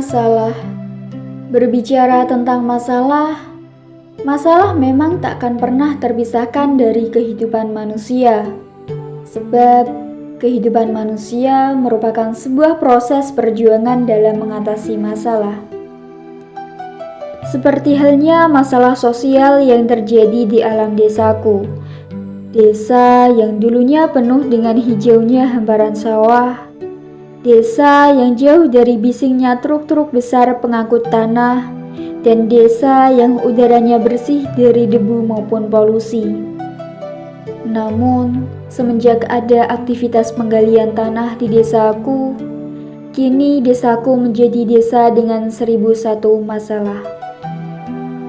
Masalah. Berbicara tentang masalah, masalah memang takkan pernah terpisahkan dari kehidupan manusia. Sebab kehidupan manusia merupakan sebuah proses perjuangan dalam mengatasi masalah. Seperti halnya masalah sosial yang terjadi di alam desaku. Desa yang dulunya penuh dengan hijaunya hamparan sawah. Desa yang jauh dari bisingnya truk-truk besar pengangkut tanah, dan desa yang udaranya bersih dari debu maupun polusi. Namun, semenjak ada aktivitas penggalian tanah di desaku, kini desaku menjadi desa dengan 1001 masalah.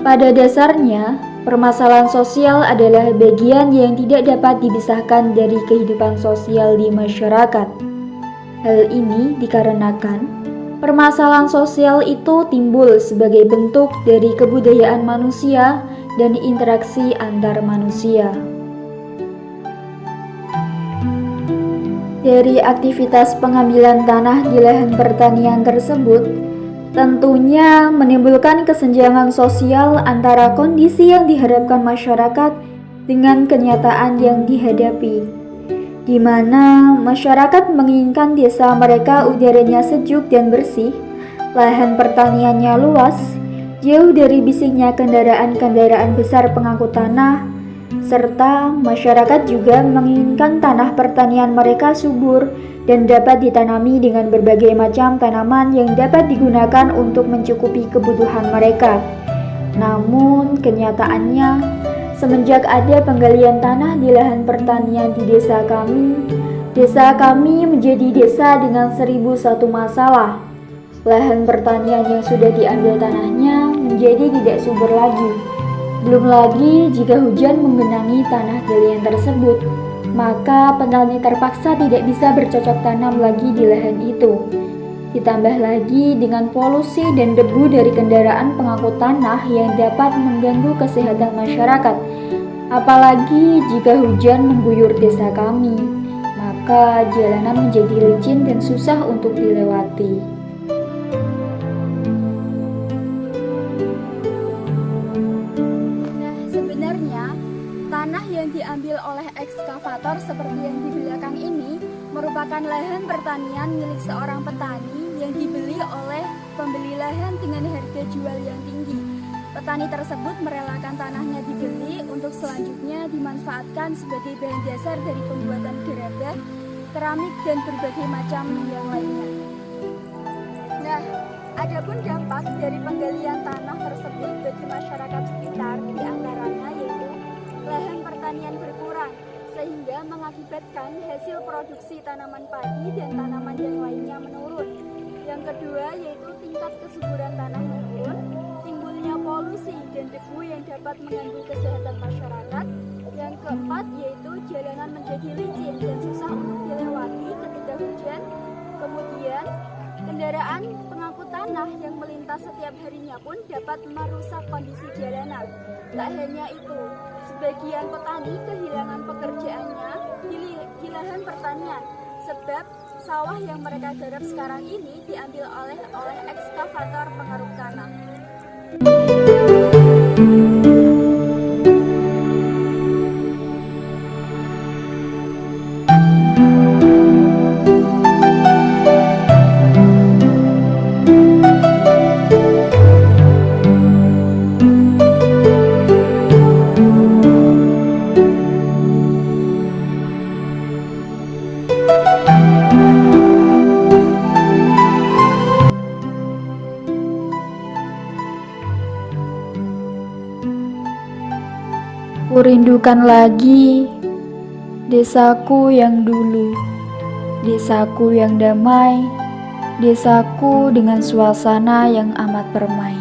Pada dasarnya, permasalahan sosial adalah bagian yang tidak dapat dipisahkan dari kehidupan sosial di masyarakat. Hal ini dikarenakan permasalahan sosial itu timbul sebagai bentuk dari kebudayaan manusia dan interaksi antar manusia. Dari aktivitas pengambilan tanah di lahan pertanian tersebut, tentunya menimbulkan kesenjangan sosial antara kondisi yang diharapkan masyarakat dengan kenyataan yang dihadapi, di mana masyarakat menginginkan desa mereka udaranya sejuk dan bersih, lahan pertaniannya luas, jauh dari bisiknya kendaraan-kendaraan besar pengangkut tanah, serta masyarakat juga menginginkan tanah pertanian mereka subur dan dapat ditanami dengan berbagai macam tanaman yang dapat digunakan untuk mencukupi kebutuhan mereka. Namun kenyataannya, semenjak ada penggalian tanah di lahan pertanian di desa kami menjadi desa dengan 1001 masalah. Lahan pertanian yang sudah diambil tanahnya menjadi tidak subur lagi. Belum lagi jika hujan menggenangi tanah galian tersebut, maka petani terpaksa tidak bisa bercocok tanam lagi di lahan itu. Ditambah lagi dengan polusi dan debu dari kendaraan pengangkut tanah yang dapat mengganggu kesehatan masyarakat. Apalagi jika hujan mengguyur desa kami, maka jalanan menjadi licin dan susah untuk dilewati. Nah, sebenarnya tanah yang diambil oleh ekskavator seperti yang di belakang ini merupakan lahan pertanian milik seorang petani yang dibeli oleh pembeli lahan dengan harga jual yang tinggi. Petani tersebut merelakan tanahnya dibeli untuk selanjutnya dimanfaatkan sebagai bahan dasar dari pembuatan gerabah, keramik, dan berbagai macam yang lainnya. Nah, adapun dampak dari penggalian tanah tersebut bagi masyarakat sekitar diantaranya yaitu lahan pertanian berkurang, sehingga mengakibatkan hasil produksi tanaman padi dan tanaman yang lainnya menurun. Yang kedua yaitu tingkat kesuburan tanah menurun, timbulnya polusi dan debu yang dapat mengganggu kesehatan masyarakat. Yang keempat yaitu jalanan menjadi licin dan susah untuk dilewati ketika hujan. Kemudian kendaraan pengangkut tanah yang melintas setiap harinya pun dapat merusak kondisi jalanan. Tak hanya itu, sebagian petani kehilangan pekerjaannya di lahan pertanian, sebab sawah yang mereka garap sekarang ini diambil oleh ekskavator pengaruk tanah. Kurindukan lagi desaku yang dulu, desaku yang damai, desaku dengan suasana yang amat permai.